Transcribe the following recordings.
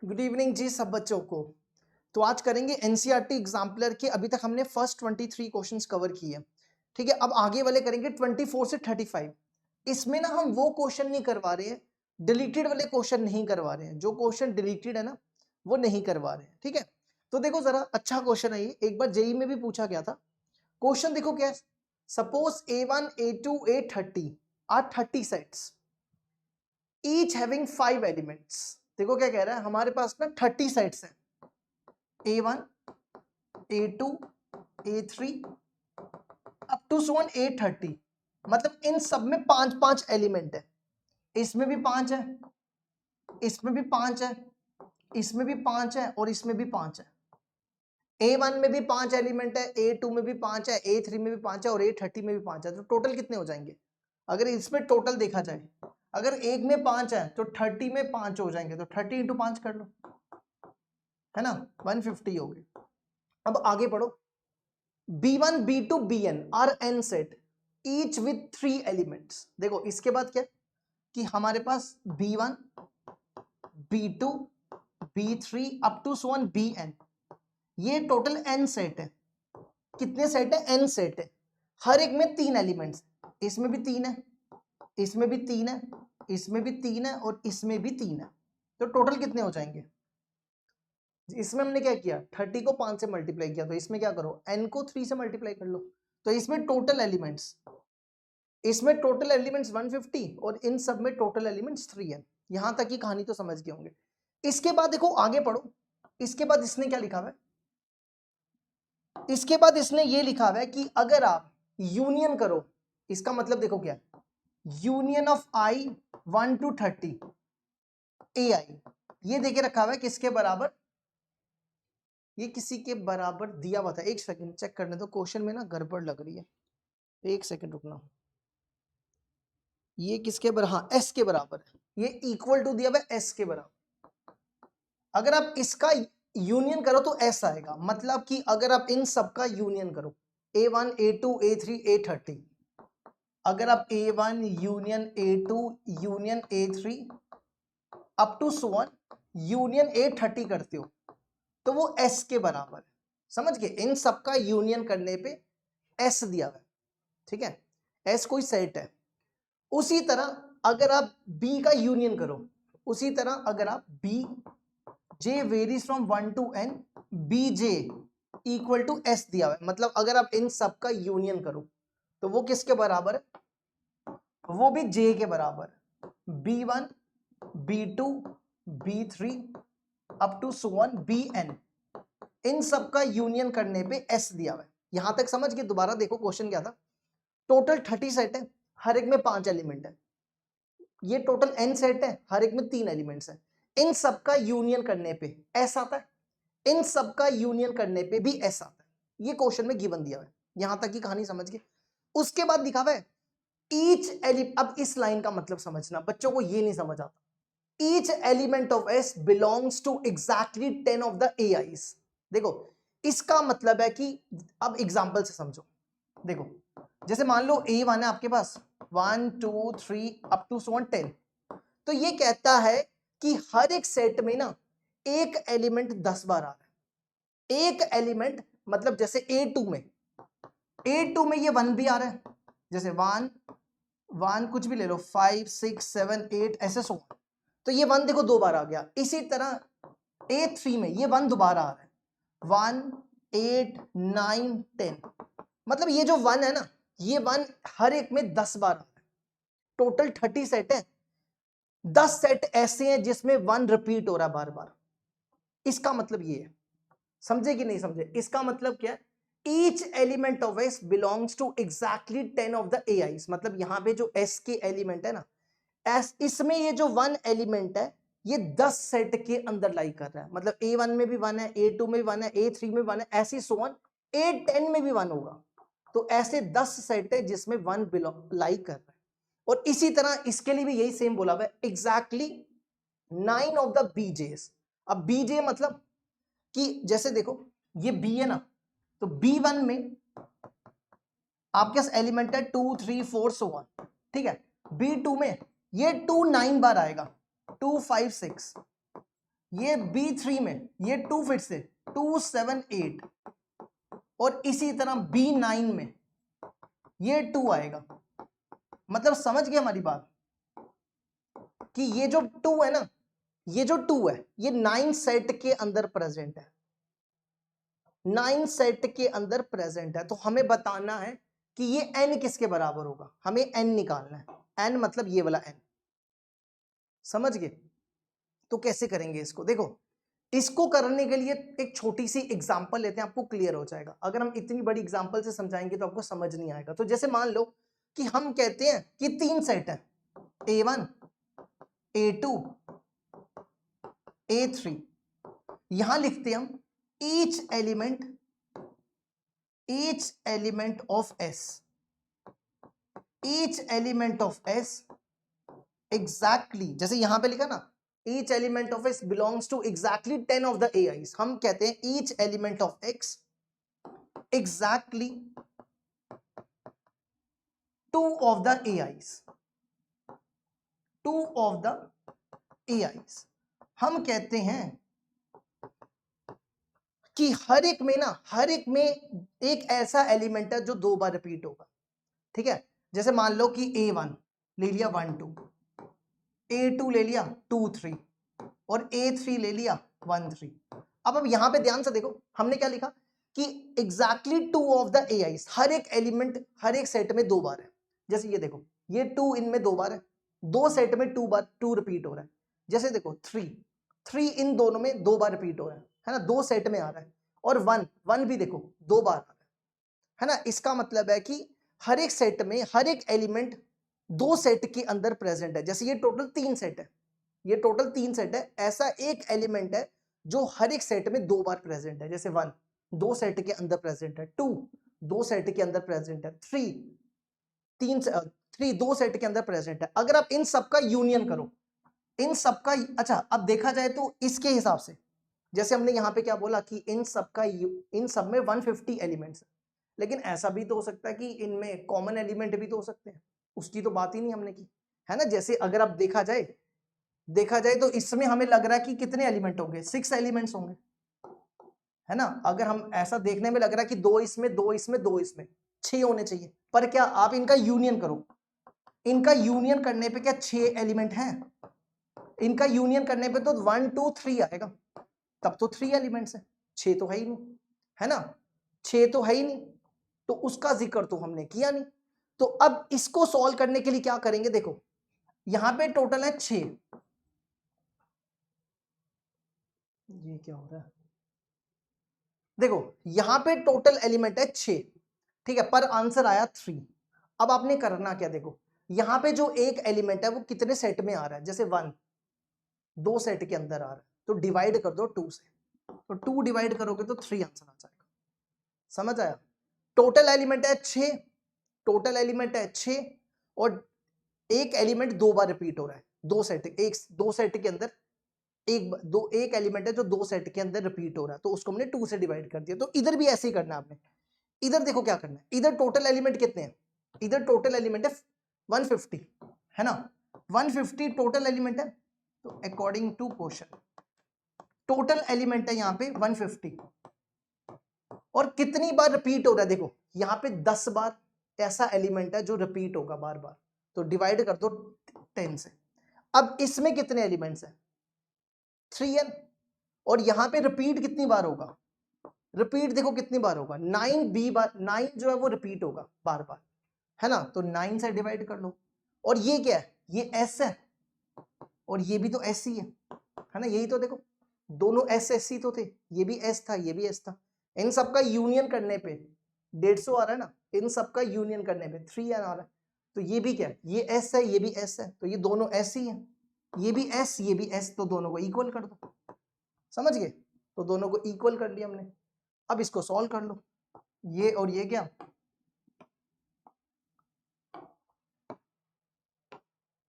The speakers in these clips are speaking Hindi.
गुड इवनिंग जी सब बच्चों को। तो आज करेंगे एनसीईआरटी एग्जाम्पलर के। अभी तक हमने फर्स्ट 23 क्वेश्चंस कवर किए, ठीक है। अब आगे वाले करेंगे 24 से 35। इसमें ना हम वो क्वेश्चन नहीं करवा रहे हैं, डिलीटेड वाले क्वेश्चन नहीं करवा रहे हैं। जो क्वेश्चन डिलीटेड है ना वो नहीं करवा रहे हैं, ठीक है। तो देखो जरा, अच्छा क्वेश्चन है ये, एक बार जेई में भी पूछा गया था। क्वेश्चन देखो क्या है। Suppose A1 A2 A30 are 30 sets each having 5 elements. देखो क्या कह रहा है, हमारे पास ना 30 सेट्स हैं। A1 A2 A3 up to 830, मतलब इन सब में 5-5 एलिमेंट है। इसमें भी 5 है, इसमें भी 5 है, इसमें भी 5 है और इसमें भी 5 है। A1 में भी 5 एलिमेंट है, A2 में भी 5 है, A3 में भी 5 है और A30 में भी 5 है। तो टोटल कितने हो जाएंगे अगर इसमें टोटल देखा जाए? अगर एक में 5 है तो 30 में 5 हो जाएंगे, तो 30 इंटू 5 कर लो, है ना, 150 हो गई। अब आगे पढ़ो। B1 B2 Bn are n set each with 3 elements. देखो इसके बाद क्या कि हमारे पास B1 B2 B3 up to Bn, ये टोटल n सेट है। कितने सेट है? n सेट है। हर एक में 3 एलिमेंट्स, इसमें भी 3 है, इसमें भी 3 है, इसमें भी 3 है और इसमें भी 3 है। तो टोटल कितने हो जाएंगे? इसमें हमने क्या किया, 30 को 5 से मल्टीप्लाई किया, तो इसमें क्या करो, n को 3 से मल्टीप्लाई कर लो। तो इसमें टोटल एलिमेंट्स 150 और इन सब में टोटल एलिमेंट्स 3 है। यहां तक की कहानी तो समझ गए होंगे। इसके बाद देखो आगे पढ़ो। इसके बाद इसने क्या लिखा हुआ है? इसके बाद इसने ये लिखा हुआ है कि अगर आप यूनियन करो, इसका मतलब देखो क्या, union of i 1 to 30 ai, ये देके रखा हुआ है किसके बराबर? ये किसी के बराबर दिया हुआ था। एक सेकंड चेक करने दो, क्वेश्चन में ना गड़बड़ लग रही है, एक सेकंड रुकना। ये किसके बराबर? हाँ, s के बराबर है। ये इक्वल टू दिया हुआ है s के बराबर। अगर आप इसका यूनियन करो तो s आएगा, मतलब कि अगर आप इन सब का यूनियन करो, A1 A2 A3 A30, अगर आप A1 union A2 union A3 up to union A30 करते हो तो वो s के बराबर है। समझ गए? इन सब का यूनियन करने पे s दिया हुआ है, ठीक है। s कोई सेट है। उसी तरह अगर आप b का यूनियन करो, उसी तरह अगर आप b j varies from 1 to n, bj equal to s दिया हुआ है, मतलब अगर आप इन सब का यूनियन करो तो वो किसके बराबर है? वो भी j के बराबर है। b1 b2 b3 up to bn, इन सब का यूनियन करने पे s दिया हुआ है। यहां तक समझ के दोबारा देखो क्वेश्चन क्या था। टोटल 30 सेट है, हर एक में 5 एलिमेंट है। ये टोटल n सेट है, हर एक में 3 एलिमेंट्स है। इन सब का यूनियन करने पे s आता है, इन सब का यूनियन करने पे भी s आता है। ये क्वेश्चन में गिवन दिया हुआ है। यहां तक की कहानी समझ गए। उसके बाद लिखा हुआ है ईच एलिमेंट। अब इस लाइन का मतलब समझना, बच्चों को ये नहीं समझ आता। Each element of s belongs to exactly 10 of the AIs। देखो इसका मतलब है कि, अब एग्जांपल से समझो। देखो जैसे मान लो A1 है आपके पास, 1 2 3 अप टू 10, तो ये कहता है कि हर एक सेट में ना एक एलिमेंट 10 बार आ रहा है। एक एलिमेंट मतलब जैसे A2 में ये 1 भी आ रहा है, जैसे 1 1 कुछ भी ले लो, 5 6 7 8 ऐसे सो, तो ये 1 देखो 2 बार आ गया। इसी तरह A3 में ये 1 दोबारा आ रहा है, 1 8 9 10, मतलब ये जो 1 है ना, ये 1 हर एक में 10 बार आ रहा है। टोटल 30 सेट है, 10 सेट ऐसे हैं जिसमें 1 रिपीट हो रहा है बार बार। इसका मतलब ये है, समझे कि नहीं समझे? इसका मतलब क्या है, each element of s belongs to exactly 10 of the AIs। मतलब यहां पे जो s के एलिमेंट है ना, एस, इसमें ये जो 1 एलिमेंट है ये 10 सेट के अंदर लाई कर रहा है। मतलब A1 में भी 1 है, A2 में भी 1 है, A3 में 1 है, ऐसी सो ऑन A10 में भी 1 होगा। तो ऐसे 10 सेट है जिसमें 1 लाई कर रहा है। और इसी तरह इसके लिए भी यही सेम बोला हुआ है, एग्जैक्टली 9 ऑफ द BJs। अब BJ मतलब कि जैसे देखो ये B है ना, तो B1 में आपके पास एलिमेंट है 2 3 4 सो ऑन, ठीक है। B2 में ये 2 9 बार आएगा, 2 5 6, ये B3 में ये 2 फिर से 2 7 8 और इसी तरह B9 में ये 2 आएगा। मतलब समझ गए हमारी बात कि ये जो 2 है ना, ये जो 2 है ये 9 सेट के अंदर प्रेजेंट है, 9 सेट के अंदर प्रेजेंट है। तो हमें बताना है कि ये n किसके बराबर होगा, हमें n निकालना है। n मतलब ये वाला n, समझ गए? तो कैसे करेंगे इसको? देखो, इसको करने के लिए एक छोटी सी एग्जांपल लेते हैं, आपको क्लियर हो जाएगा। अगर हम इतनी बड़ी एग्जांपल से समझाएंगे तो आपको समझ नहीं आएगा। तो जैसे मान लो कि हम कहते हैं कि 3 सेट है, A1 A2 A3। यहां लिखते हैं हम each element of S, each element of S exactly, जैसे यहां पे लिखा ना each element of S belongs to exactly 10 of the AIs। हम कहते हैं each element of X exactly 2 of the AIs, 2 of the AIs। हम कहते हैं कि हर एक में ना, हर एक में एक ऐसा एलिमेंट है जो 2 बार रिपीट होगा। ठीक है, जैसे मान लो कि A1 ले लिया 1 2, A2 ले लिया 2 3 और A3 ले लिया 1 3। अब यहां पे ध्यान से देखो, हमने क्या लिखा कि एग्जैक्टली 2 ऑफ द AIs, हर एक एलिमेंट हर एक सेट में 2 बार है। जैसे ये देखो, ये 2 इनमें 2 बार है, 2 सेट में 2 बार 2 रिपीट हो रहा है। जैसे देखो 3 इन दोनों में 2 बार रिपीट हो रहा है ना, 2 सेट में आ रहा है। और 1 भी देखो 2 बार आ रहा है ना। इसका मतलब है कि हर एक सेट में हर एक एलिमेंट 2 सेट के अंदर प्रेजेंट है। जैसे ये टोटल 3 सेट है, ये टोटल 3 सेट है, ऐसा एक एलिमेंट है जो हर एक सेट में 2 बार प्रेजेंट है। जैसे 1 2 सेट के अंदर प्रेजेंट है, 2 2 सेट के अंदर प्रेजेंट है, 3 2 सेट के अंदर प्रेजेंट है। अगर आप इन सब का यूनियन करो, इन सब का, अच्छा अब देखा जाए तो इसके हिसाब से, जैसे हमने यहाँ पे क्या बोला कि इन सब में 150 एलिमेंट्स है, लेकिन ऐसा भी तो हो सकता है कि इनमें कॉमन एलिमेंट भी तो हो सकते हैं, उसकी तो बात ही नहीं हमने की, है ना। जैसे अगर आप देखा जाए तो इसमें हमें लग रहा है कि कितने एलिमेंट होंगे, 6 एलिमेंट्स होंगे, है ना। अगर हम ऐसा देखने में लग रहा है कि 2 इसमें 2 इसमें 2 इसमें 6 होने चाहिए, पर क्या आप इनका यूनियन करो, इनका यूनियन करने पे क्या 6 एलिमेंट हैं? इनका यूनियन करने पे तो 1 2 3 आएगा, तब तो 3 एलिमेंट्स हैं, 6 तो है ही नहीं, है ना, 6 तो है ही नहीं, तो उसका जिक्र तो हमने किया नहीं। तो अब इसको सॉल्व करने के लिए क्या करेंगे? देखो यहां पे टोटल है 6, ये क्या हो रहा है, देखो यहां पे टोटल एलिमेंट है 6, ठीक है, पर आंसर आया 3। अब आपने करना क्या, देखो यहां पे जो एक एलिमेंट है वो कितने सेट में आ रहा है, जैसे 1 2 सेट के अंदर आ रहा है, तो डिवाइड कर दो 2 से, तो 2 डिवाइड करोगे तो 3 आंसर आ जाएगा। समझ आया? टोटल एलिमेंट है 6, टोटल एलिमेंट है 6 और एक एलिमेंट 2 बार रिपीट हो रहा है, 2 सेट के अंदर एक एलिमेंट है जो 2 सेट के अंदर रिपीट हो रहा है, तो उसको हमने 2 से डिवाइड कर दिया। तो इधर भी ऐसे ही करना है आपने। इधर देखो क्या करना है, इधर टोटल एलिमेंट कितने हैं, इधर टोटल एलिमेंट है 150, है ना, 150 टोटल एलिमेंट है। तो according to question total element है यहाँ पे 150 और कितनी बार रिपीट हो रहा है, देखो यहाँ पे 10 बार ऐसा एलिमेंट है जो रिपीट होगा बार बार, तो डिवाइड कर दो 10 से। अब इसमें कितने एलिमेंट्स हैं, 3n, और यहां पे रिपीट कितनी बार होगा, रिपीट देखो कितनी बार होगा, 9 बार, 9 जो है वो रिपीट होगा बार बार, है ना, तो 9 से डिवाइड कर लो। और ये क्या है, ये s है और ये भी तो s ही है ना, यही तो देखो दोनों s ही तो थे, ये भी s था ये भी s था। इन सब का यूनियन करने पे 150 आ रहा है ना, इन सब का यूनियन करने पे 3n आ रहा है। तो ये भी क्या है, ये s है ये भी s है, तो ये दोनों s ही है, ये भी s ये भी s, तो दोनों को इक्वल कर दो। समझ गए? तो दोनों को इक्वल कर लिया हमने। अब इसको सॉल्व कर लो, ये और ये क्या,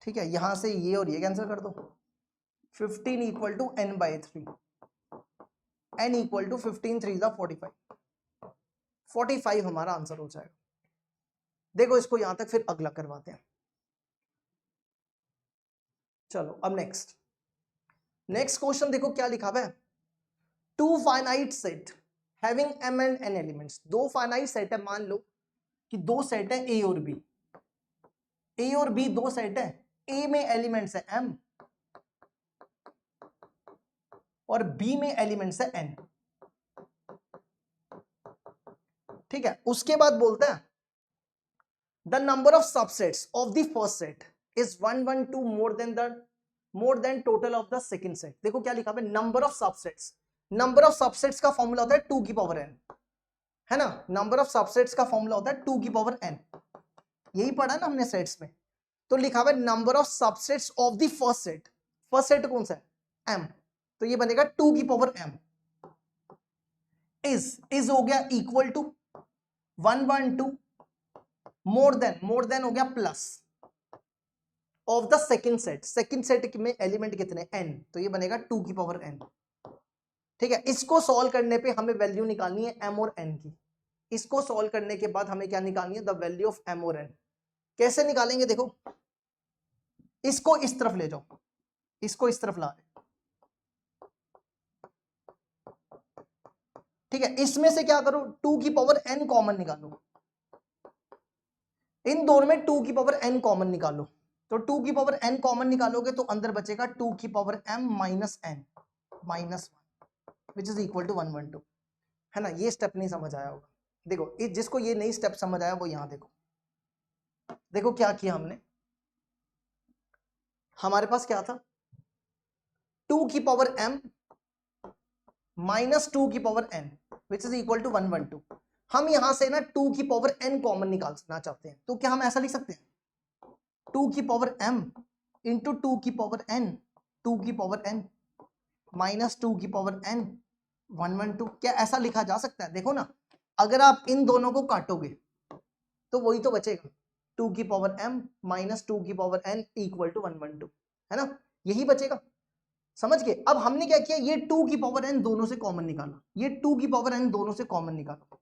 ठीक है, यहां से ये और ये कैंसिल कर दो, 15 equal to n/3, n equal to 15 3 45, 45 हमारा आंसर हो जाएगा। देखो इसको यहां तक, फिर अगला करवाते हैं। चलो अब नेक्स्ट, नेक्स्ट क्वेश्चन देखो क्या लिखा हुआ है, two finite set having m and n elements. दो फाइनाइट सेट है, मान लो कि दो सेट है a और b, a और b दो सेट है, a में एलिमेंट्स है m और b में एलिमेंट्स है n। ठीक है, उसके बाद बोलता है the number of subsets of the first set is 1 1 2 more than total of the second set. देखो क्या लिखा है, number of subsets. Number of subsets का फॉर्मूला होता है 2 की पावर n, है ना। नंबर ऑफ सबसेट्स का फॉर्मूला होता है 2 की पावर n, यही पढ़ा ना हमने सेट्स में। तो लिखा हुआ है number of subsets of the first set. First set कौन सा है, m, तो ये बनेगा 2 की पावर m इज हो गया इक्वल टू 1 1 2 मोर देन हो गया plus of the second set. Second set में एलिमेंट कितने n, तो ये बनेगा 2 की पावर n। ठीक है, इसको सॉल्व करने पे हमें वैल्यू निकालनी है m और n की। इसको सॉल्व करने के बाद हमें क्या निकालनी है, द वैल्यू ऑफ m और n। कैसे निकालेंगे, देखो इसको इस तरफ ले जाओ, इसको इस तरफ ला रहे। ठीक है, इसमें से क्या करो, 2 की पावर n कॉमन निकालो। इन दोनों में 2 की पावर n कॉमन निकालो, तो 2 की पावर n कॉमन निकालोगे तो अंदर बचेगा 2 की power m minus n minus 1 which is equal to 1 1 2, है ना। ये स्टेप नहीं समझ आया होगा, देखो जिसको ये नई स्टेप समझ आया वो यहां देखो। देखो क्या किया हमने, हमारे पास क्या था, 2 की पावर m माइनस 2 की power n which is equal to 1 1 2। हम यहां से ना 2 की पावर n कॉमन निकालना चाहते हैं, तो क्या हम ऐसा लिख सकते हैं, 2 की पावर m इंटू 2 की पावर n, 2 की पावर n माइनस 2 की पावर n 1 1 2। क्या ऐसा लिखा जा सकता है, देखो ना, अगर आप इन दोनों को काटोगे तो वही तो बचेगा, 2 की पावर m माइनस 2 की पावर n इक्वल टू 1 1 2, है ना, यही बचेगा। समझ गए। अब हमने क्या किया, ये 2 की पावर n दोनों से कॉमन निकाला, ये 2 की पावर n दोनों से कॉमन निकाला,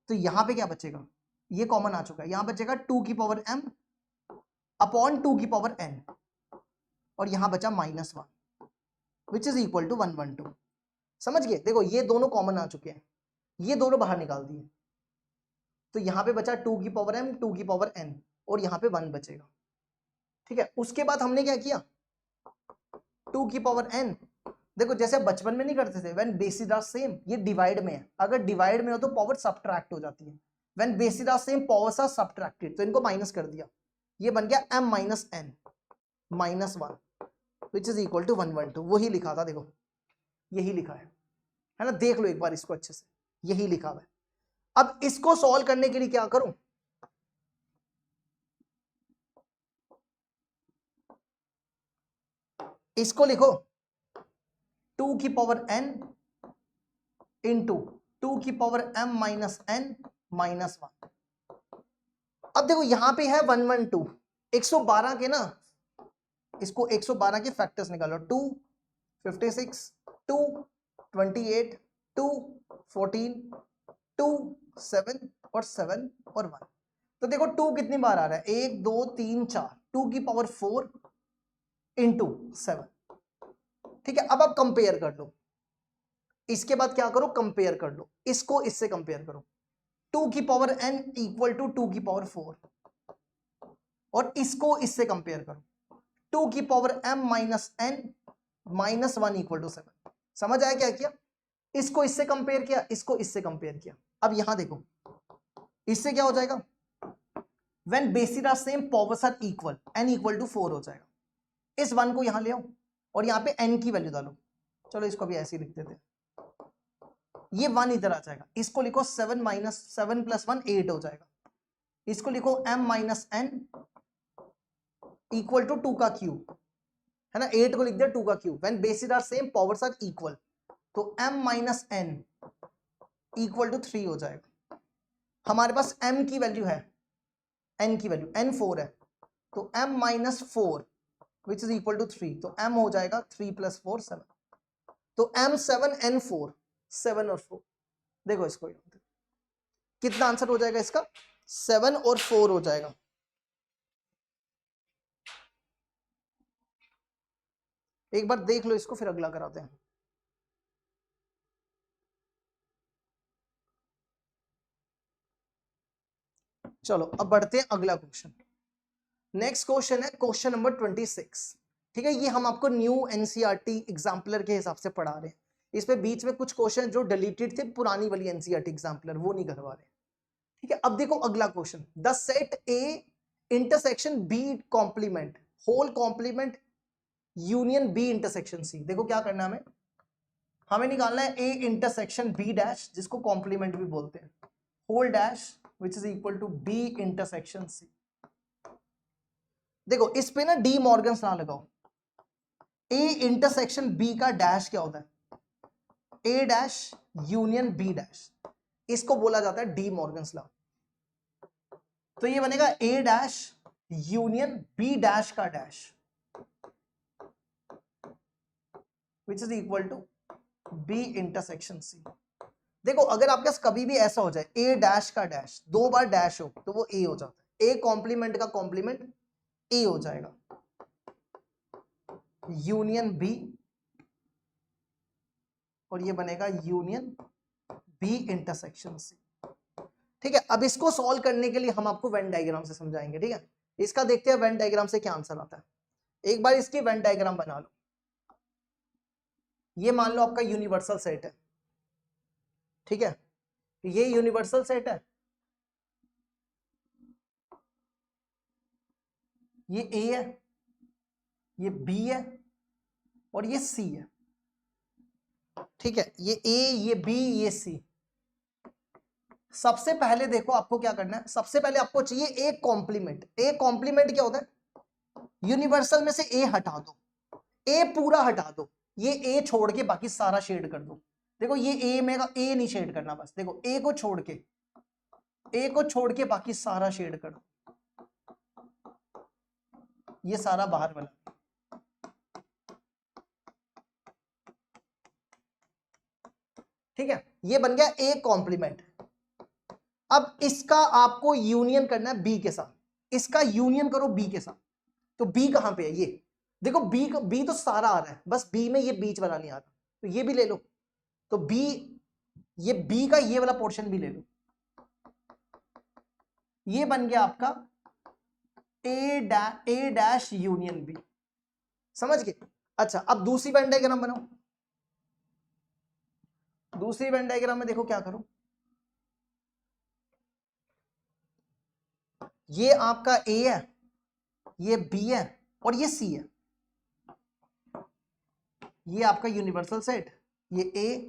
तो यहां पे क्या बचेगा, ये कॉमन आ चुका है, यहां बचेगा 2 की पावर m अपॉन 2 की पावर n और यहां बचा minus 1 which is equal to 1 1 2। समझ गए। देखो ये दोनों कॉमन आ चुके हैं, ये दोनों बाहर निकाल दिए, तो यहां पे बचा 2 की पावर m 2 की पावर n और यहां पे 1 बचेगा। ठीक है, उसके बाद हमने क्या किया, 2 की पावर n, देखो जैसे बचपन में नहीं करते थे, व्हेन बेसिस आर सेम, ये डिवाइड में है, अगर डिवाइड में हो तो पावर सब्ट्रैक्ट हो जाती है, when basis are same powers are subtracted, तो इनको माइनस कर दिया, ये बन गया m minus n minus 1 which is equal to 1 1 2। वही लिखा था, देखो यही लिखा है ना, देख लो एक बार इसको अच्छे से, यही लिखा हुआ है। अब इसको सॉल्व करने के लिए क्या करूं, इसको लिखो 2 की पावर n इंटू 2 की power m minus n minus 1। अब देखो यहां पे है 1 1 2, 112 के ना, इसको 112 के फैक्टर्स निकालो, 2 56 2 28 2 14 2 7 और 7 और 1। तो देखो 2 कितनी बार आ रहा है, 1 2 3 4, 2 की पावर 4 इंटू 7। ठीक है, अब आप कंपेयर कर लो, इसके बाद क्या करो, कंपेयर कर लो, इसको इससे कंपेयर करो, 2 की पावर n इक्वल टू 2 की पावर 4 और इसको इससे कंपेयर करो, 2 की power m minus n minus 1 equal to 7। समझ आया क्या किया, इसको इससे कंपेयर किया, इसको इससे कंपेयर किया। अब यहां देखो, इससे क्या हो जाएगा, when basis are same powers are equal, n equal to 4 हो जाएगा। इस 1 को यहां ले आओ और यहां पे n की वैल्यू डालो, चलो इसको भी ऐसे ही लिख देते हैं, ये 1 इधर आ जाएगा, इसको लिखो 7 माइनस 7 प्लस 1 8 हो जाएगा, इसको लिखो m minus n equal to 2 का क्यूब, है ना, 8 को लिख दिया 2 का cube, when basis are same powers are equal, तो m minus n equal to 3 हो जाएगा। हमारे पास m की वैल्यू है, n की वैल्यू n 4 है, तो m minus 4 which is equal to 3, तो m हो जाएगा 3 प्लस 4 7, तो m 7 n 4 7 और 4। देखो इसको कितना आंसर हो जाएगा इसका, 7 और 4 हो जाएगा। एक बार देख लो इसको, फिर अगला कराते हैं। चलो अब बढ़ते हैं अगला क्वेश्चन। नेक्स्ट क्वेश्चन है क्वेश्चन नंबर 26। ठीक है, ये हम आपको न्यू एनसीईआरटी एग्जाम्पलर के हिसाब से पढ़ा रहे हैं। इस पे बीच में कुछ क्वेश्चन जो डिलीटेड थे पुरानी वाली एनसीईआरटी एग्जाम्पलर, वो नहीं करवा रहे। ठीक है, अब देखो अगला question, the set A intersection B complement whole complement union B intersection C. देखो क्या करना है, हमें निकालना है ए इंटरसेक्शन बी डैश, जिसको कॉम्प्लीमेंट भी बोलते हैं, whole dash which is equal to B intersection C. देखो इस पे ना डी मॉर्गन्स ना लगाओ। ए इंटरसेक्शन बी का डैश क्या होता है, A dash union B dash, इसको बोला जाता है डी मॉर्गन्स लॉ। तो ये बनेगा A dash union B dash का dash which is equal to B intersection C. देखो अगर आपके पास कभी भी ऐसा हो जाए ए डैश का डैश, दो बार डैश हो तो वो ए हो जाता है, ए कॉम्प्लीमेंट का कॉम्प्लीमेंट ए हो जाएगा, यूनियन बी, और ये बनेगा यूनियन बी इंटरसेक्शन सी। ठीक है, अब इसको सॉल्व करने के लिए हम आपको वेन डायग्राम से समझाएंगे। ठीक है, इसका देखते हैं वेन डायग्राम से क्या आंसर आता है। एक बार इसकी वेन डायग्राम बना लो। ये मान लो आपका यूनिवर्सल सेट है। ठीक है, ये यूनिवर्सल सेट है, ये ए है, ये बी है और ये सी है। ठीक है, ये ए, ये बी, ये सी। सबसे पहले देखो आपको क्या करना है, सबसे पहले आपको चाहिए ए कॉम्प्लीमेंट। ए कॉम्प्लीमेंट क्या होता है, यूनिवर्सल में से ए हटा दो, ए पूरा हटा दो, ये ए छोड़ के बाकी सारा शेड कर दो। देखो ये ए में का ए नहीं शेड करना, बस देखो ए को छोड़ के, ए को छोड़ के बाकी सारा शेड कर दो, ये सारा बाहर वाला। ठीक है, ये बन गया ए कॉम्प्लीमेंट। अब इसका आपको यूनियन करना है बी के साथ, इसका यूनियन करो बी के साथ। तो बी कहां पे है, ये देखो बी, बी तो सारा आ रहा है, बस बी में ये बीच वाला नहीं आ रहा, तो ये भी ले लो। तो बी, ये बी का ये वाला पोर्शन भी ले लो, ये बन गया आपका ए डैश यूनियन बी। समझ गए? अच्छा अब दूसरी वेन डायग्राम बनाओ। दूसरी वेन डायग्राम में देखो क्या करो, ये आपका ए है, ये बी है और ये सी है। ये आपका यूनिवर्सल सेट, ये ए,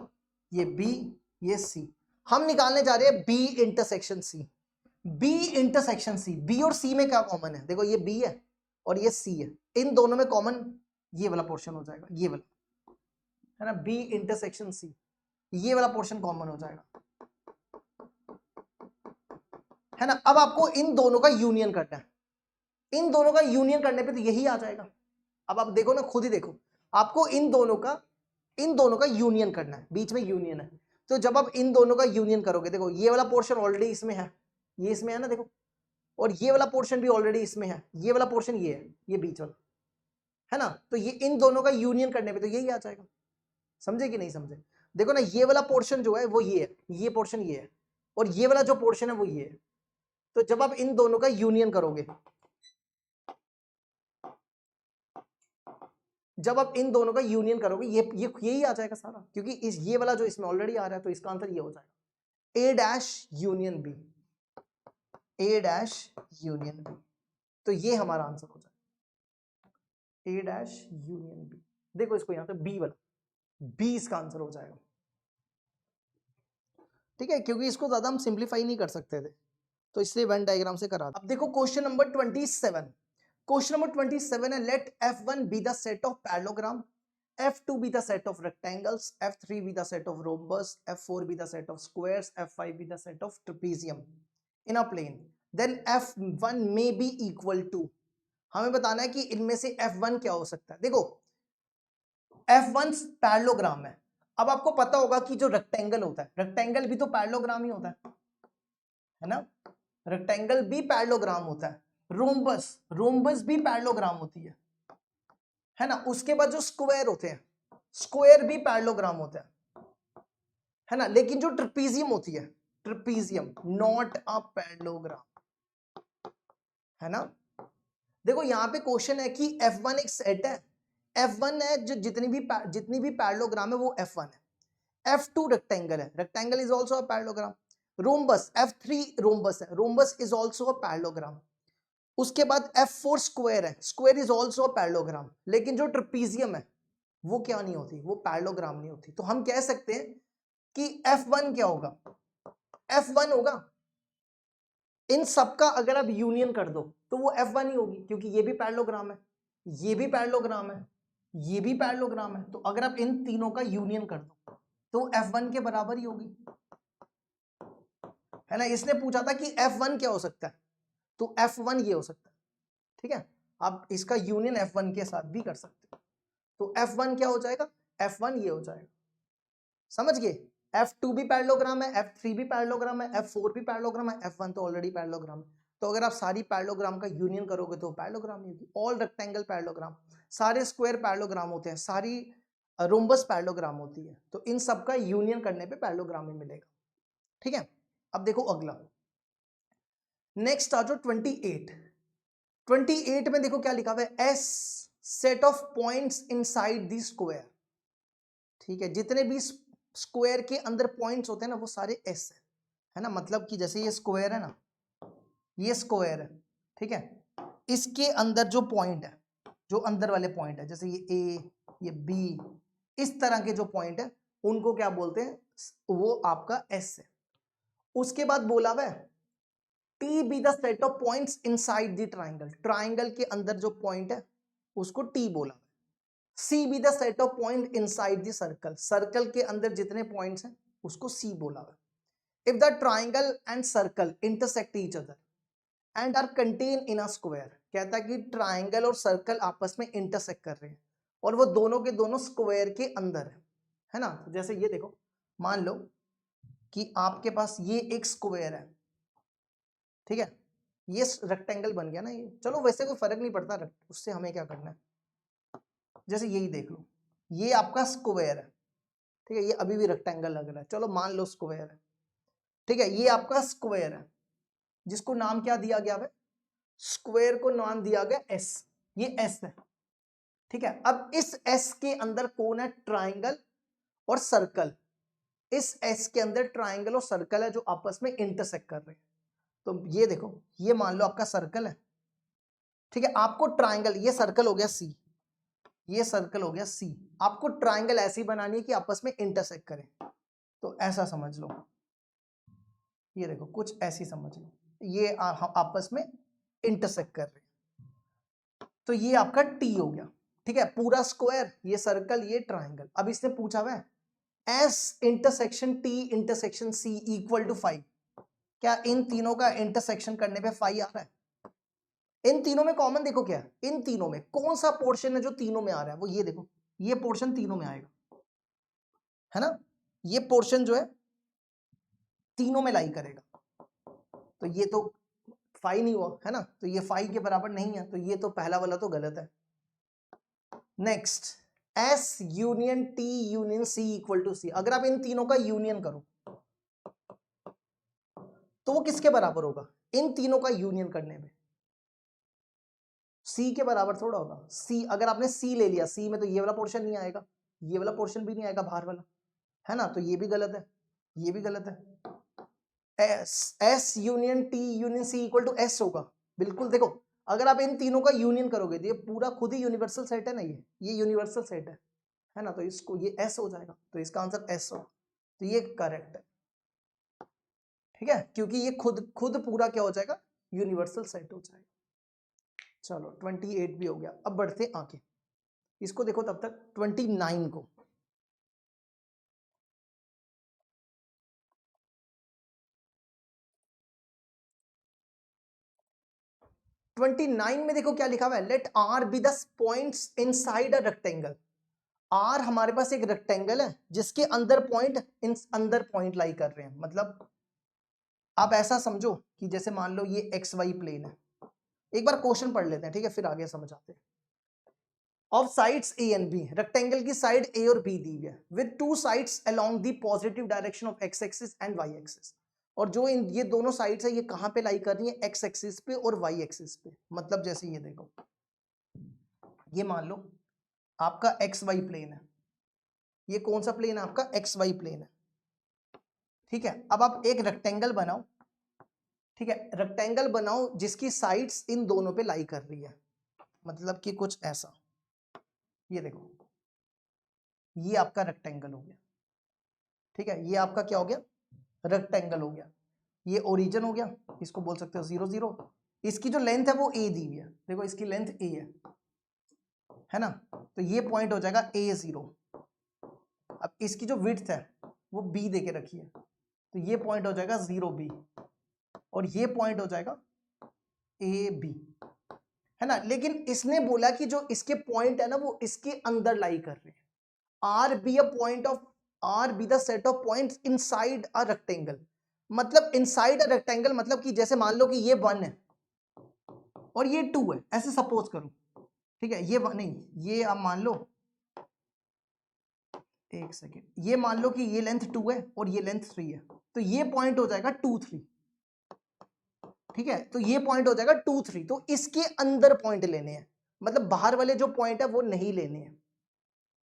ये बी, ये सी। हम निकालने जा रहे हैं B intersection C. B intersection C, B और सी में क्या कॉमन है, देखो ये बी है और ये सी है, इन दोनों में कॉमन ये वाला पोर्शन हो जाएगा, ये वाला है ना, बी इंटरसेक्शन सी, ये वाला पोर्शन कॉमन हो जाएगा, है ना। अब आपको इन दोनों का यूनियन करना है, इन दोनों का यूनियन करने पे तो यही आ जाएगा। अब आप देखो ना, खुद ही देखो, आपको इन दोनों का यूनियन करना है, बीच में यूनियन है। तो जब आप इन दोनों का यूनियन करोगे, देखो ये वाला पोर्शन ऑलरेडी इसमें है, ये इसमें है ना, देखो, और ये वाला पोर्शन भी ऑलरेडी इसमें है, ये वाला पोर्शन ये है, ये बीच वाला है ना। तो ये इन दोनों का यूनियन करने पे तो यही आ जाएगा। समझे कि नहीं समझे? देखो ना, ये वाला पोर्शन जो है वो ये है, ये पोर्शन ये है, और ये वाला जो पोर्शन है वो ये है। तो जब आप इन दोनों का यूनियन करोगे, जब आप इन दोनों का यूनियन करोगे, ये यही आ जाएगा सारा, क्योंकि इस ये वाला जो इसमें ऑलरेडी आ रहा है, तो इसका आंसर ये हो जाएगा ए डैश यूनियन बी, ए डैश यूनियन बी। तो ये हमारा आंसर हो जाएगा ए डैश यूनियन बी। देखो इसको यहां पे बी वाला, बी इसका आंसर हो जाएगा। ठीक है, क्योंकि इसको ज्यादा हम सिंप्लीफाई नहीं कर सकते थे, तो इसलिए वेन डायग्राम से करा। अब देखो क्वेश्चन नंबर 27। क्वेश्चन नंबर 27 है, let F1 be the set of parallelogram, F2 be the set of rectangles, F3 be the set of rhombus, F4 be the set of squares, F5 be the set of trapezium in a plane. Then F1 may be equal to, हमें बताना है कि इनमें से F1 क्या हो सकता है। देखो F1 पैरेललोग्राम है। अब आपको पता होगा कि जो रेक्टेंगल होता है, रेक्टेंगल भी तो पैरेललोग्राम ही होता है ना, रेक्टेंगल भी पैरेललोग्राम होता है। रोम्बस, रोम्बस भी पैरेललोग्राम होती है। है ना। उसके बाद जो स्क्वायर होते हैं, स्क्वायर भी पैरेललोग्राम होते हैं, है ना। लेकिन जो ट्रेपीजियम होती है, ट्रेपीजियम नॉट अ पैरेललोग्राम, है ना। देखो यहाँ पे क्वेश्चन है कि F1 एक सेट है, F1 है जो जितनी भी पैरेललोग्राम है वो F1 है। F2 रेक्टेंगल है, rectangle is also a parallelogram. Rhombus F3 rhombus है, rhombus is also a parallelogram. उसके बाद F4 स्क्वायर है, square is also a parallelogram. लेकिन जो ट्रेपीजियम है वो क्या नहीं होती, वो पैरेललोग्राम नहीं होती। तो हम कह सकते हैं कि F1 क्या होगा, F1 होगा। इन सबका अगर आप यूनियन कर दो तो वो F1 ही होगी, क्योंकि ये भी पैरेललोग्राम है, ये भी पैरेललोग्राम है, ये भी पैरेललोग्राम है। तो अगर आप इन तीनों का यूनियन कर दो तो F1 के बराबर ही होगी, है ना। इसने पूछा था कि F1 क्या हो सकता है, तो F1 ये हो सकता है, ठीक है। आप इसका यूनियन F1 के साथ भी कर सकते हो, तो F1 क्या हो जाएगा, F1 ये हो जाएगा, समझ गए। F2 भी पैरेललोग्राम है, F3 भी पैरेललोग्राम है, F4 भी पैरेललोग्राम है, F1 तो ऑलरेडी पैरेललोग्राम है। तो अगर आप सारी पैरेललोग्राम का यूनियन करोगे तो पैरेललोग्राम ही होगी। ऑल रेक्टेंगल पैरेललोग्राम, सारे स्क्वायर पैरेललोग्राम होते हैं, सारी रोम्बस पैरेललोग्राम होती है। तो इन सब का यूनियन करने पे पैरेललोग्राम ही मिलेगा, ठीक है। अब देखो अगला, नेक्स्ट आ जाओ 28। 28 में देखो क्या लिखा हुआ है, S set of points inside the square, ठीक है। जितने भी स्क्वायर के अंदर पॉइंट्स होते हैं ना वो सारे एस है ना। मतलब कि जैसे ये स्क्वायर है ना, ये स्क्वायर है, ठीक है। इसके अंदर जो पॉइंट है, जो अंदर वाले पॉइंट है, जैसे ये ए, ये बी, इस तरह के जो पॉइंट है उनको क्या बोलते हैं, वो आपका एस है। उसके बाद बोला हुआ है T be the set of points inside the triangle, triangle के अंदर जो पॉइंट है उसको टी बोला। C be the set of point inside the circle, circle के अंदर जितने पॉइंट्स हैं उसको सी बोला हुआ। If the triangle and circle intersect each other and are contain in a square, कहता है कि ट्राइंगल और सर्कल आपस में इंटरसेक्ट कर रहे हैं और वो दोनों के दोनों स्क्वायर के अंदर है ना। तो जैसे ये देखो, मान लो कि आपके पास ये एक स्क्वायर है, ठीक है। ये रेक्टेंगल बन गया ना ये, चलो वैसे कोई फर्क नहीं पड़ता, उससे हमें क्या करना है। जैसे यही देख लो, ये आपका स्क्वायर है, ठीक है। ये अभी भी रेक्टेंगल लग रहा है, चलो मान लो स्क्वायर है, ठीक है। ये आपका स्क्वायर है जिसको नाम क्या दिया गया है, स्क्वायर को नाम दिया गया एस, ये एस है, ठीक है। अब इस एस के अंदर कौन है, ट्राइंगल और सर्कल। इस एस के अंदर ट्राइंगल और सर्कल है जो आपस में इंटरसेक्ट कर रहे हैं। तो ये देखो, ये मान लो आपका सर्कल है, ठीक है। आपको ट्राइंगल, ये सर्कल हो गया सी, ये सर्कल हो गया सी, आपको ट्राइंगल ऐसी बनानी है कि आपस में इंटरसेक्ट करें। तो ऐसा समझ लो, ये देखो कुछ ऐसी समझ लो, ये आपस में इंटरसेक्ट कर रहे हैं। तो ये आपका टी हो गया, ठीक है। पूरा स्क्वायर, ये सर्कल, ये ट्राइंगल। अब इसने पूछा हुआ है S intersection T intersection C equal to 5, क्या इन तीनों का इंटरसेक्शन करने पे 5 आ रहा है। इन तीनों में कॉमन देखो क्या है, इन तीनों में कौन सा पोर्शन है जो तीनों में आ रहा है, वो ये देखो, ये पोर्शन तीनों में आएगा, है ना। ये पोर्शन जो है तीनों में लाई करेगा, तो ये तो 5 नहीं हुआ, है ना। तो ये 5 के बराबर नहीं है, तो ये तो पहला वाला तो गलत है। Next, S union T union C equal to C, अगर आप इन तीनों का यूनियन करो तो वो किसके बराबर होगा, इन तीनों का यूनियन करने में सी के बराबर थोड़ा होगा। सी, अगर आपने सी ले लिया, सी में तो ये वाला पोर्शन नहीं आएगा, ये वाला पोर्शन भी नहीं आएगा बाहर वाला, है ना। तो ये भी गलत है, ये भी गलत है। S union T union C equal to S होगा, बिल्कुल। देखो अगर आप इन तीनों का यूनियन करोगे तो ये पूरा खुद ही यूनिवर्सल सेट है ना, ये यूनिवर्सल सेट है ना। तो इसको ये एस हो जाएगा, तो इसका आंसर एस होगा, तो ये करेक्ट है, ठीक है। क्योंकि ये खुद खुद पूरा क्या हो जाएगा, यूनिवर्सल सेट हो जाएगा। चलो 28 भी हो गया। अब बढ़ते आगे, इसको देखो तब तक 29 को। ट्वेंटी नाइन में देखो क्या लिखा हुआ है, let R be the points inside a rectangle. R हमारे पास एक रेक्टेंगल है जिसके अंदर पॉइंट, इन अंदर पॉइंट लाई कर रहे हैं। मतलब आप ऐसा समझो कि जैसे मान लो ये एक्स वाई प्लेन है। एक बार क्वेश्चन पढ़ लेते हैं, ठीक है, फिर आगे समझ आते हैं। Of sides A and B, rectangle की साइड ए और बी दी हुई है with two sides along the positive direction of X axis and Y axis. और जो ये दोनों साइड्स है ये कहां पे लाई कर रही है, एक्स एक्सिस पे और वाई एक्सिस पे। मतलब जैसे ये देखो, ये मान लो आपका एक्स वाई प्लेन है, ये कौन सा प्लेन है आपका, एक्स वाई प्लेन है, ठीक है। अब आप एक रेक्टेंगल बनाओ, ठीक है, रेक्टेंगल बनाओ जिसकी साइड्स इन दोनों पे लाई कर रही है, मतलब कि कुछ ऐसा, ये देखो ये आपका रेक्टेंगल हो गया, ठीक है, ये आपका क्या हो गया, रेक्टेंगल हो गया। ये ओरिजिन हो गया, इसको बोल सकते हो 0 0। इसकी जो लेंथ है वो ए दी हुई है, देखो इसकी लेंथ ए है ना, तो ये पॉइंट हो जाएगा A0। अब इसकी जो विड्थ है वो B दे के रखी है, तो ये पॉइंट हो जाएगा 0B, और ये पॉइंट हो जाएगा AB, है ना। लेकिन इसने बोला कि जो इसके पॉइंट है ना वो इसके अंदर लाई कर रहे हैं। R be a point of R be the set of points inside a rectangle, मतलब इनसाइड अ रेक्टेंगल, मतलब कि जैसे मान लो कि ये 1 है और ये 2 है, ऐसे सपोज करो, ठीक है, ये नहीं, ये आप मान लो, एक सेकेंड, ये मान लो कि ये लेंथ 2 है और ये लेंथ 3 है, तो ये पॉइंट हो जाएगा 2 3, ठीक है, तो ये पॉइंट हो जाएगा 2 3। तो इसके अंदर पॉइंट लेने हैं, मतलब बाहर वाले जो पॉइंट है वो नहीं लेने हैं,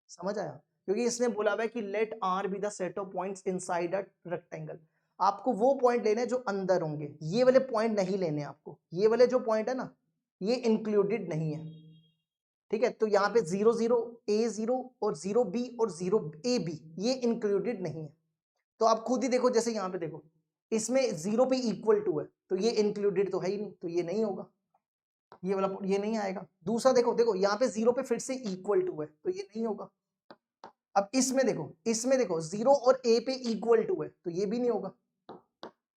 समझ आया, क्योंकि इसने बोला हुआ है कि let R be the set of points inside a rectangle. आपको वो पॉइंट लेने हैं जो अंदर होंगे, ये वाले पॉइंट नहीं लेने आपको, ये वाले जो पॉइंट है ना ये इंक्लूडेड नहीं है, ठीक है। तो यहाँ पे 0 0 A0 और 0B और 0AB ये इंक्लूडेड नहीं है। तो आप खुद ही देखो, जैसे यहाँ पे देखो, इसमें 0 पे इक्वल टू है, तो ये इंक्लूडेड तो है ही नहीं, तो ये नहीं होगा, ये वाला ये नहीं आएगा। दूसरा देखो, देखो यहाँ पे 0 पे फिर से इक्वल टू है, तो ये नहीं होगा। अब इसमें देखो 0 और A पे इक्वल टू है, तो ये भी नहीं होगा,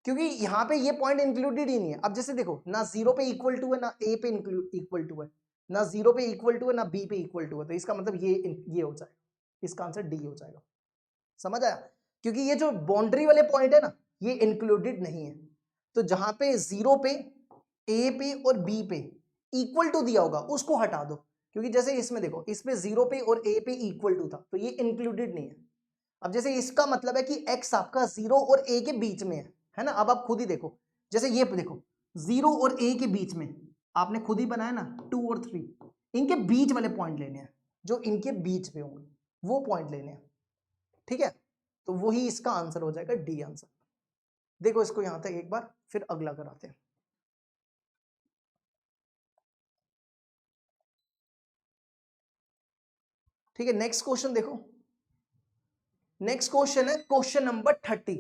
क्योंकि यहाँ पे ये पॉइंट इंक्लूडेड ही नहीं है। अब जैसे देखो, ना 0 पे इक्वल टू है, ना A पे इक्वल टू है, ना 0 पे इक्वल टू है, ना B पे इक्वल टू है, तो इसका मतलब ये हो जाएगा, इसका आंसर डी हो जाएगा, समझ आया। क्योंकि ये जो बाउंड्री वाले पॉइंट है ना ये इंक्लूडेड नहीं है, तो जहां पे 0 पे, A पे और B पे इक्वल टू दिया होगा उसको हटा दो, क्योंकि जैसे इसमें देखो, इसमें 0 पे और A पे इक्वल टू था, तो ये इंक्लूडेड नहीं है। अब जैसे इसका मतलब है कि x आपका 0 और A के बीच में है ना। अब आप खुद ही देखो, जैसे ये देखो 0 और A के बीच में, आपने खुद ही बनाया ना 2 और 3, इनके बीच वाले पॉइंट लेने हैं, जो इनके बीच में होंगे वो पॉइंट लेने हैं, ठीक है। तो वही इसका आंसर हो जाएगा डी आंसर। देखो इसको यहां तक एक बार, फिर अगला कराते हैं, ठीक है। नेक्स्ट क्वेश्चन देखो, नेक्स्ट क्वेश्चन है क्वेश्चन नंबर 30।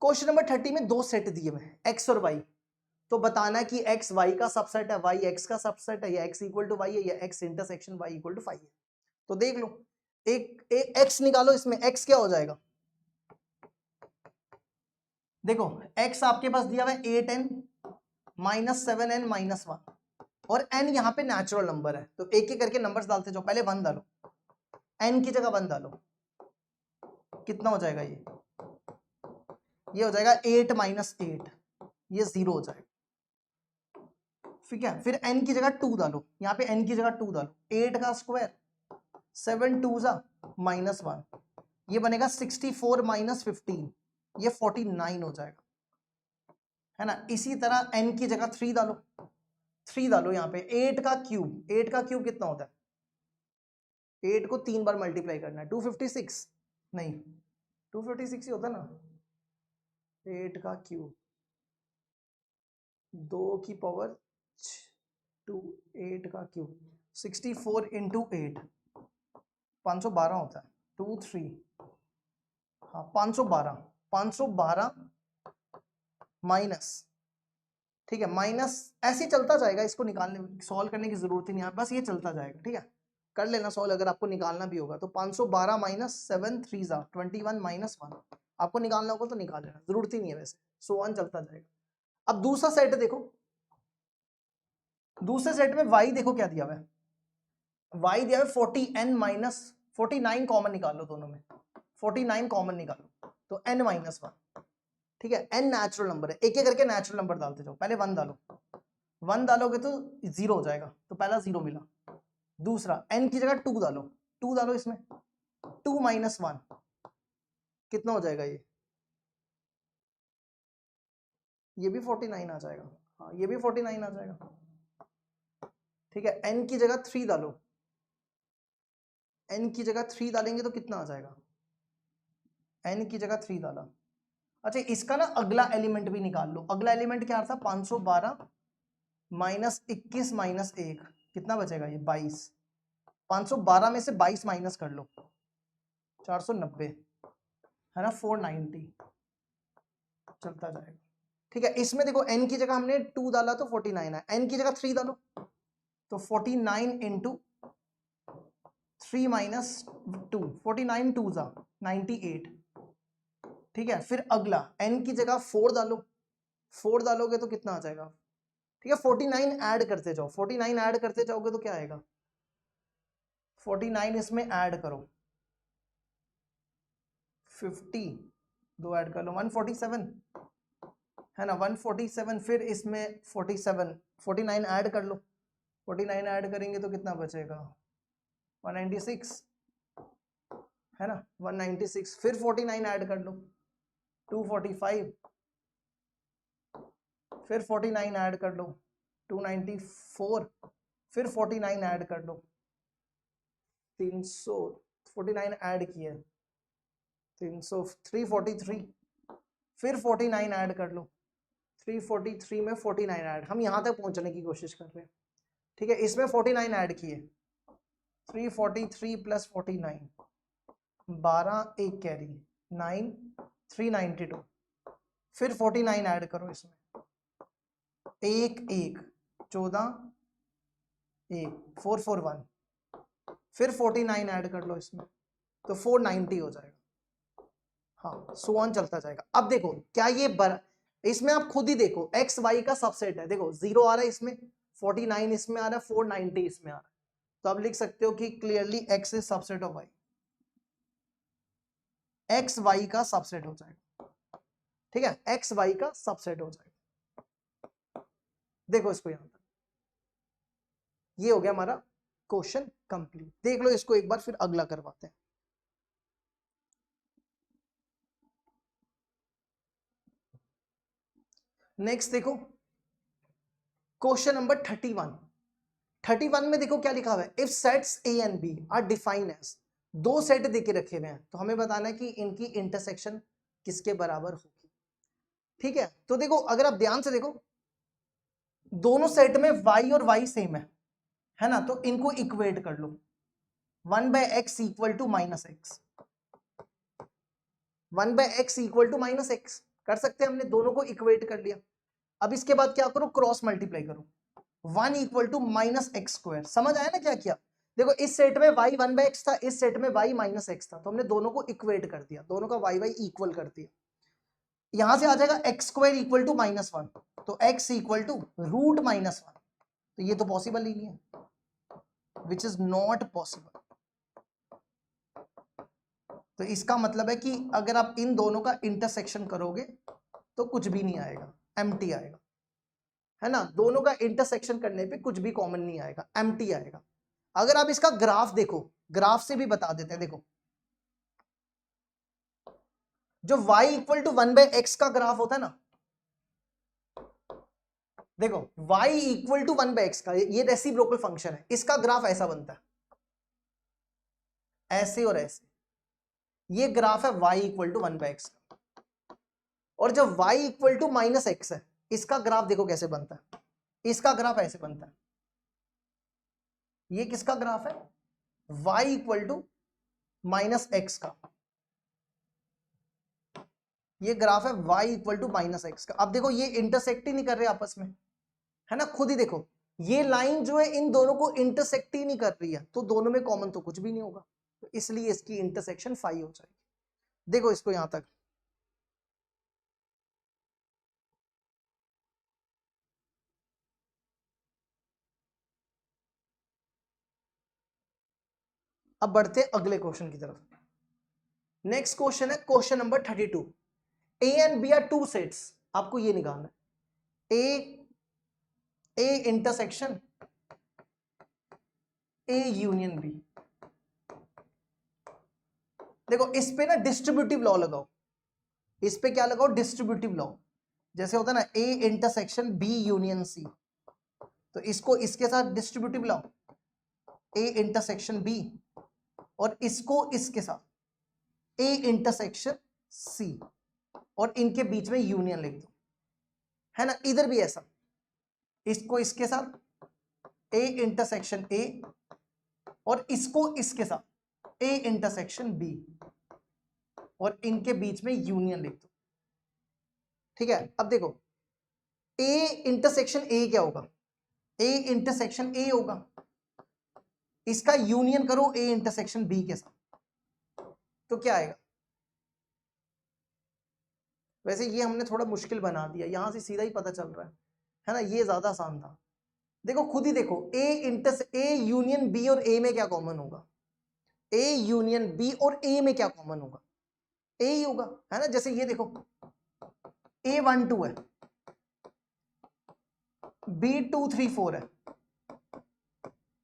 क्वेश्चन नंबर 30 में दो सेट दिए हुए हैं, एक्स और वाई, तो बताना है कि एक्स वाई का सबसेट है, वाई एक्स का सबसेट है, या एक्स इक्वल टू वाई है, या X intersection Y equal to 5 है। तो देख लो, एक एक्स निकालो, इसमें एक्स क्या हो जाएगा, देखो एक्स आपके पास दिया हुआ है 8n माइनस 7n माइनस 1, और n यहाँ पे नेचुरल नंबर है, तो एक एक करके नंबर्स डालते जाओ, पहले 1 डालो, n की जगह 1 डालो, कितना हो जाएगा ये हो जाएगा 8 माइनस 8, ये 0 हो जाएगा, ठीक है। फिर n की जगह 2 डालो, यहाँ पे n की जगह 2 डालो, 8 का स्क्वायर 7 2 जा माइनस 1, ये बनेगा 64 माइनस 15, ये 49 हो जाएगा, है ना। इसी तरह n की जगह 3 डालो, 3 डालो यहाँ पे, 8 का क्यूब, 8 का क्यूब कितना होता है, 8 को 3 बार मल्टीप्लाई करना है, 256 नहीं 256 ही होता है ना, 8 का क्यूब 2 की पावर 2, 8 का क्यूब 64 इंटू 8 512 होता है, 2 3 हाँ 512 माइनस, ठीक है, माइनस ऐसे चलता जाएगा, इसको निकालने सॉल्व करने की जरूरत ही नहीं है, बस ये चलता जाएगा, ठीक है। कर लेना सॉल्व अगर आपको निकालना भी होगा तो 512 माइनस 7 3 जा 21 माइनस 1, आपको निकालना होगा तो निकाल लेना, जरूरत ही नहीं है वैसे, सो ऑन चलता जाएगा। अब दूसरा सेट देखो, दूसरे सेट में y देखो क्या दिया हुआ है, y दिया हुआ है 40n माइनस 49 कॉमन निकालो, दोनों में 49 कॉमन निकालो, तो n माइनस 1, ठीक है। n नेचुरल नंबर है, एक एक करके नेचुरल नंबर डालते जाओ, पहले 1 डालो, 1 डालोगे तो 0 हो जाएगा, तो पहला 0 मिला, दूसरा n की जगह 2 डालो, 2 डालो इसमें, 2 माइनस 1 कितना हो जाएगा ये भी 49 आ जाएगा। हाँ ये भी 49 आ जाएगा। ठीक है, n की जगह 3 डालो, n की जगह 3 डालेंगे तो कितना आ जाएगा, n की जगह 3 डाला। अच्छा इसका ना अगला एलिमेंट भी निकाल लो। अगला एलिमेंट क्या था, 512 माइनस 21 माइनस 1 कितना बचेगा ये 22। 512 में से 22 माइनस कर लो, 490 है ना, 490 चलता जाएगा। ठीक है, इसमें देखो n की जगह हमने 2 डाला तो 49 है, n की जगह 3 डालो तो 49 इंटू 3 माइनस 2, 49 2 जा 98। ठीक है, फिर अगला n की जगह 4 डालो, 4 डालोगे तो कितना आ जाएगा। ठीक है, 49 ऐड करते जाओ, 49 ऐड करते जाओगे तो क्या आएगा, 49 इसमें ऐड करो, 50 दो ऐड कर लो, 147 है ना, 147। फिर इसमें 47 49 ऐड कर लो, 49 ऐड करेंगे तो कितना बचेगा 196 है ना, 196। फिर 49 ऐड कर लो 245, फिर 49 ऐड कर लो 294, फिर 49 ऐड कर लो 300, 49 ऐड किए 300, 343, फिर 49 ऐड कर लो 343 में 49 ऐड, हम यहां तक पहुंचने की कोशिश कर रहे हैं। ठीक है, इसमें 49 ऐड किए 343 प्लस 49 12 एक कैरी 9 392, फिर 49 ऐड करो इसमें, एक 14 एक 441, फिर 49 ऐड कर लो इसमें तो 490 हो जाएगा। हाँ सो ऑन चलता जाएगा। अब देखो क्या ये इसमें आप खुद ही देखो एक्स वाई का सबसेट है, देखो 0 आ रहा है इसमें, 49 इसमें आ रहा है, 490 इसमें आ रहा है, तो आप लिख सकते हो कि clearly X is subset of Y, X Y का सबसेट हो जाएगा। ठीक है, एक्स वाई का सबसेट हो जाएगा। देखो इसको यहां पर, ये हो गया हमारा क्वेश्चन कंप्लीट। देख लो इसको एक बार, फिर अगला करवाते हैं। नेक्स्ट देखो क्वेश्चन नंबर 31 में देखो क्या लिखा हुआ है, if sets A and B are defined as, दो सेट देके रखे हुए हैं तो हमें बताना है कि इनकी इंटरसेक्शन किसके बराबर होगी। ठीक है, तो देखो अगर आप ध्यान से देखो दोनों सेट में y और y सेम है ना, तो इनको इक्वेट कर लो, 1/x equal to minus X, 1/x equal to minus X कर सकते हैं, हमने दोनों को इक्वेट कर लिया। अब इसके बाद क्या करो, क्रॉस मल्टीप्लाई करो, 1 equal to minus X square. समझ आया ना क्या किया, देखो इस सेट में y 1/x था, इस सेट में y माइनस एक्स था, तो हमने दोनों को इक्वेट कर दिया, दोनों का y इक्वल कर दिया। यहां से आ जाएगा एक्स स्क्वायर इक्वल टू -1, तो x इक्वल टू रूट -1, तो ये तो पॉसिबल ही नहीं है, विच इज नॉट पॉसिबल। तो इसका मतलब है कि अगर आप इन दोनों का इंटरसेक्शन करोगे तो कुछ भी नहीं आएगा, एम्प्टी आएगा, है ना, दोनों का इंटरसेक्शन करने पे कुछ भी कॉमन नहीं आएगा, एम्प्टी आएगा। अगर आप इसका ग्राफ देखो, ग्राफ से भी बता देते हैं, देखो जो y इक्वल टू 1/x का ग्राफ होता है ना, देखो y इक्वल टू 1/x का, ये रेसिप्रोकल फंक्शन है, इसका ग्राफ ऐसा बनता है, ऐसे और ऐसे, ये ग्राफ है y इक्वल टू 1/x का। और जब y इक्वल टू -x है, इसका ग्राफ देखो कैसे बनता है, इसका ग्राफ ऐसे बनता है, ये किसका ग्राफ है, y इक्वल टू -x का, ये ग्राफ है y इक्वल टू -x का। अब देखो ये इंटरसेक्ट ही नहीं कर रहे आपस में, है ना, खुद ही देखो ये लाइन जो है इन दोनों को इंटरसेक्ट ही नहीं कर रही है, तो दोनों में कॉमन तो कुछ भी नहीं होगा, तो इसलिए इसकी इंटरसेक्शन 5 हो जाएगी। देखो इसको यहां तक, अब बढ़ते अगले क्वेश्चन की तरफ। नेक्स्ट क्वेश्चन है question number 32, A and B are two sets, आपको ये निकालना है, A intersection A union B. देखो इस पे ना डिस्ट्रीब्यूटिव लॉ लगाओ, इस पे क्या लगाओ, डिस्ट्रीब्यूटिव लॉ। जैसे होता है ना A intersection B union C, तो इसको इसके साथ डिस्ट्रीब्यूटिव लाओ, ए इंटरसेक्शन बी, और इसको इसके साथ ए इंटरसेक्शन सी, और इनके बीच में यूनियन लिख दो, है ना। इधर भी ऐसा, इसको इसके साथ ए इंटरसेक्शन ए, और इसको इसके साथ ए इंटरसेक्शन बी, और इनके बीच में यूनियन लिख दो। ठीक है, अब देखो ए इंटरसेक्शन ए क्या होगा, ए इंटरसेक्शन ए होगा, इसका यूनियन करो ए इंटरसेक्शन बी के साथ, तो क्या आएगा। वैसे ये हमने थोड़ा मुश्किल बना दिया, यहां से सीधा ही पता चल रहा है ना, ये ज्यादा आसान था। देखो खुद ही देखो, ए यूनियन बी और ए में क्या कॉमन होगा, ए यूनियन बी और ए में क्या कॉमन होगा, ए ही होगा, है ना। जैसे ये देखो A12 है, B234 है,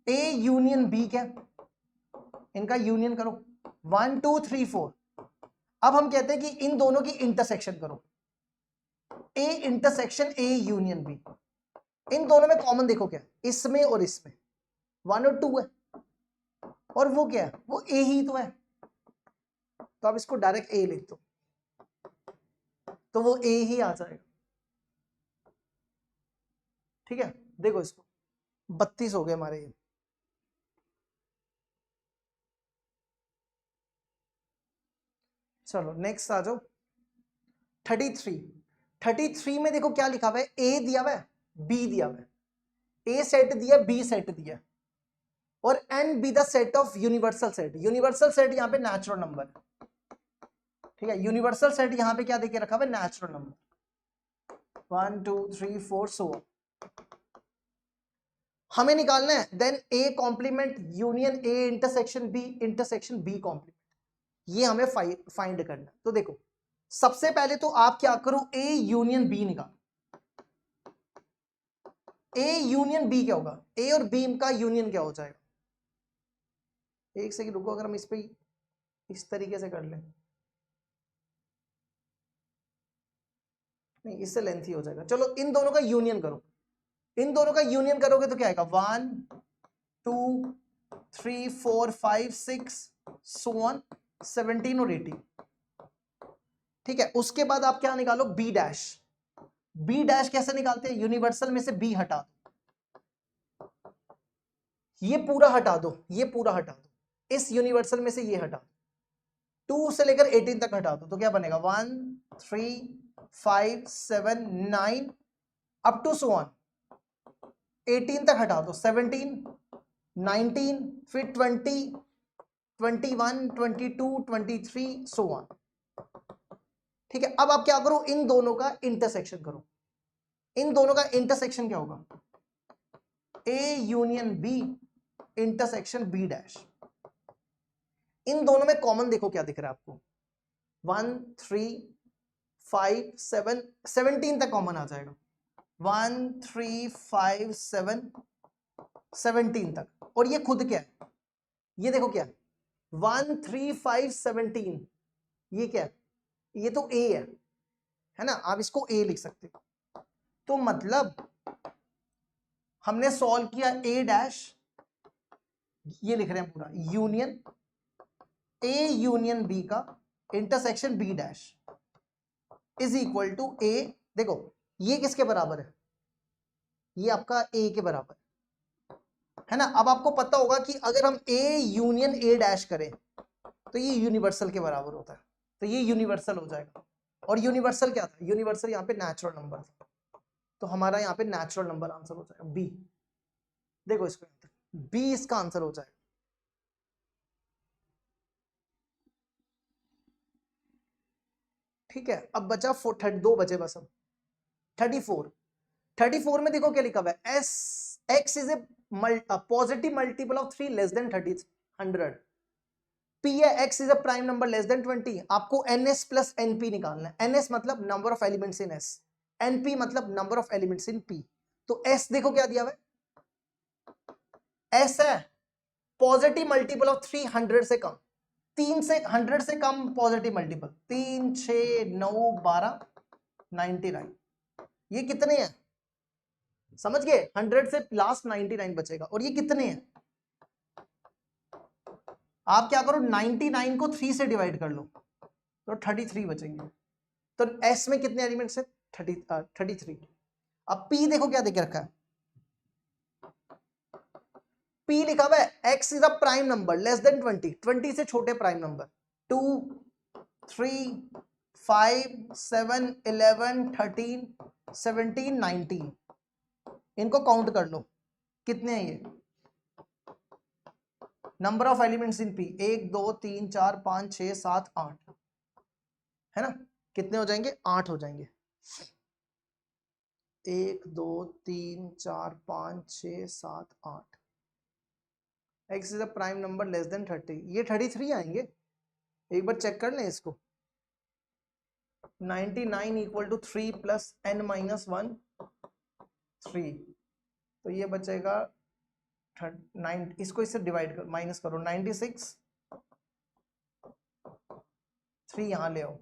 ए यूनियन बी क्या, इनका यूनियन करो 1 2 3 4। अब हम कहते हैं कि इन दोनों की इंटरसेक्शन करो, A intersection A union B. इन दोनों में कॉमन देखो क्या, इसमें और इसमें 1 और 2 है, और वो क्या है, वो ए ही तो है, तो आप इसको डायरेक्ट ए लिख दो, तो वो ए ही आ जाएगा। ठीक है, देखो इसको 32 हो गए हमारे ये। चलो नेक्स्ट आ जाओ 33 में देखो क्या लिखा हुआ है, ए दिया हुआ है, बी दिया हुआ है, ए सेट दिया, बी सेट दिया, और N be the set of universal set. Universal set यहां पे नेचुरल नंबर, ठीक है, यूनिवर्सल सेट यहां पे क्या देके रखा हुआ है, नेचुरल नंबर 1 2 3 4 सो हमें निकालना है। Then A complement union A intersection B complement, ये हमें फाइंड करना है। तो देखो सबसे पहले तो आप क्या करो, ए यूनियन बी निकालो। ए यूनियन बी क्या होगा, ए और बी का यूनियन क्या हो जाएगा, एक सेकंड रुको, अगर हम इस पे इस तरीके से कर लें, नहीं इससे लेंथी हो जाएगा। चलो इन दोनों का यूनियन करो, इन दोनों का यूनियन करोगे तो क्या आएगा, 1 2 3 4 5 6 so on 17 और 18। ठीक है, उसके बाद आप क्या निकालो, बी डैश। बी डैश कैसे निकालते हैं, यूनिवर्सल में से बी हटा दो, ये पूरा हटा दो, ये पूरा हटा दो, इस यूनिवर्सल में से ये हटा दो, 2 से लेकर 18 तक हटा दो, तो क्या बनेगा 1 3 5 7 9 अप टू सो ऑन 18 तक हटा दो, 17 19 फिर 20 21 22 23 सो ऑन। ठीक है, अब आप क्या करो, इन दोनों का इंटरसेक्शन करो। इन दोनों का इंटरसेक्शन क्या होगा, A union B intersection B dash. इन दोनों में कॉमन देखो क्या दिख रहा है आपको, 1 3 5 7 17 तक कॉमन आ जाएगा, 1 3 5 7 17 तक। और ये खुद क्या है, ये देखो क्या है, 1 3 5 17, ये क्या है, ये तो ए है ना, आप इसको ए लिख सकते हो। तो मतलब हमने सॉल्व किया ए डैश, ये लिख रहे हैं पूरा, यूनियन ए यूनियन बी का intersection B dash is equal to A. देखो ये किसके बराबर है, ये आपका ए के बराबर है ना। अब आपको पता होगा कि अगर हम ए यूनियन ए डैश करें तो ये यूनिवर्सल के बराबर होता है, तो ये यूनिवर्सल हो जाएगा। और यूनिवर्सल क्या था, यूनिवर्सल यहाँ पे नेचुरल नंबर था, तो हमारा यहाँ पे नेचुरल नंबर आंसर हो जाएगा बी। देखो इसको बी इसका आंसर हो जाएगा। ठीक है, अब बचा 32 बचे बस। अब 34 में देखो क्या लिखा हुआ है, S X is a positive multiple of 3 less than 100। P है X is a prime number less than 20। आपको एनएस प्लस एनपी निकालना है। एनएस मतलब number of elements in S, NP मतलब number of elements in P. तो एस देखो क्या दिया हुआ है, एस है पॉजिटिव मल्टीपल ऑफ 3 100 से कम, 3 से 100 से कम पॉजिटिव मल्टीपल, 3 6 9 12 99, ये कितने हैं समझ गए? 100 से लास्ट 99 बचेगा। और ये कितने हैं? आप क्या करो 99 को 3 से डिवाइड कर लो तो 33 बचेंगे। तो एस में कितने एलिमेंट्स है? 33। अब पी देखो क्या देके रखा है, पी लिखा हुआ है X is a prime number less than 20, 20 से छोटे प्राइम नंबर, 2 3 5 7 11 13 17 19, इनको काउंट कर लो कितने हैं ये number of elements in P, 1 2 3 4 5 6 7 8, है ना? कितने हो जाएंगे? 8 हो जाएंगे। 1 2 3 4 5 6 7 8, x is a prime number less then 30, ये 33 आएंगे। एक बार चेक कर लें इसको, 99 equal to 3 plus n minus 1 3, तो ये बचेगा 9, इसको इससे डिवाइड कर माइनस करो, 96 3 यहां ले आओ,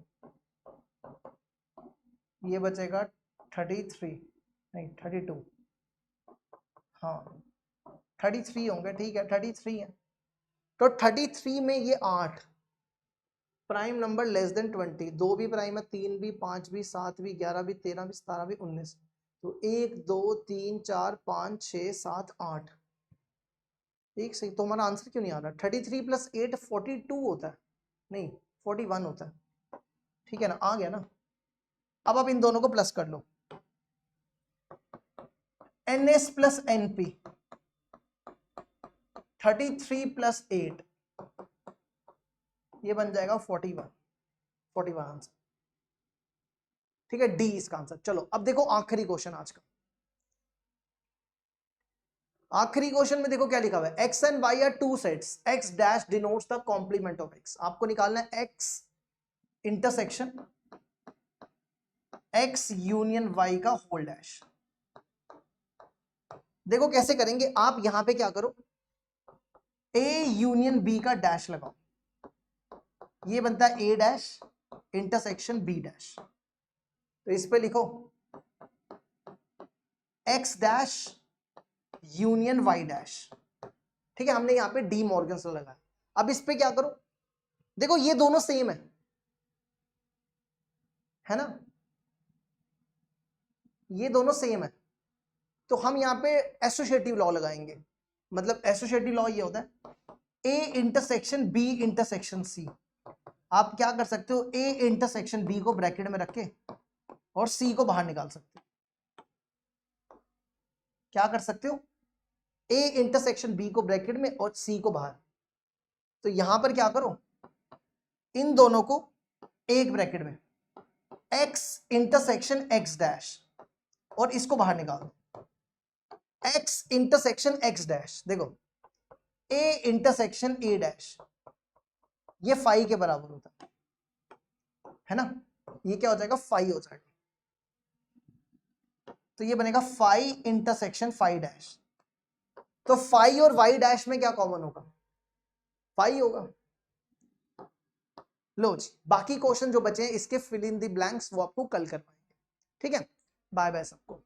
ये बचेगा 33 नहीं 32, हाँ 33 होंगे, ठीक है 33 है। तो 33 में ये 8 प्राइम नंबर लेस देन 20, 2 भी प्राइम है, 3 भी 5 भी 7 भी 11 भी 13 भी 17 भी 19, तो 1 2 3 4 5 6 7 8, एक सही। तो हमारा आंसर क्यों नहीं आ रहा? 33 प्लस 8 42 होता है, नहीं 41 होता है, ठीक है ना? आ गया ना? अब आप इन दोनों को प्लस कर लो, NS प्लस NP, 33 प्लस 8, ये बन जाएगा 41 आंसर, ठीक है? डी इसका आंसर। चलो अब देखो आखिरी क्वेश्चन आज का, आखिरी क्वेश्चन में देखो क्या लिखा हुआ है, X and Y are two sets, X dash denotes the complement of X. आपको निकालना है X intersection X union Y का होल डैश। देखो कैसे करेंगे, आप यहां पे क्या करो, ए यूनियन बी का डैश लगाओ, ये बनता है A dash intersection B dash, तो इस पे लिखो X dash union Y dash, ठीक है? हमने यहां पे डी मॉर्गन से लगाया। अब इस पे क्या करो, देखो ये दोनों सेम है ना, ये दोनों सेम है, तो हम यहां पे एसोसिएटिव लॉ लगाएंगे। मतलब एसोसिएटिव लॉ ये होता है A intersection B intersection C. आप क्या कर सकते हो, ए इंटरसेक्शन बी को ब्रैकेट में रख के और सी को बाहर निकाल सकते हो। क्या कर सकते हो, ए इंटरसेक्शन बी को ब्रैकेट में और सी को बाहर। तो यहां पर क्या करो, इन दोनों को एक ब्रैकेट में, एक्स इंटरसेक्शन एक्स डैश, और इसको बाहर निकाल दो, एक्स इंटरसेक्शन एक्स डैश। देखो ए इंटरसेक्शन ए डैश, ये फाई के बराबर होता है ना, ये क्या हो जाएगा, फाई हो जाएगा। तो ये बनेगा फाई इंटरसेक्शन फाई डैश। तो फाई और वाई डैश में क्या कॉमन होगा, फाई होगा। लो जी, बाकी क्वेश्चन जो बचे हैं इसके फिल इन द ब्लैंक्स वो आपको कल करवाएंगे, ठीक है? बाय बाय सबको।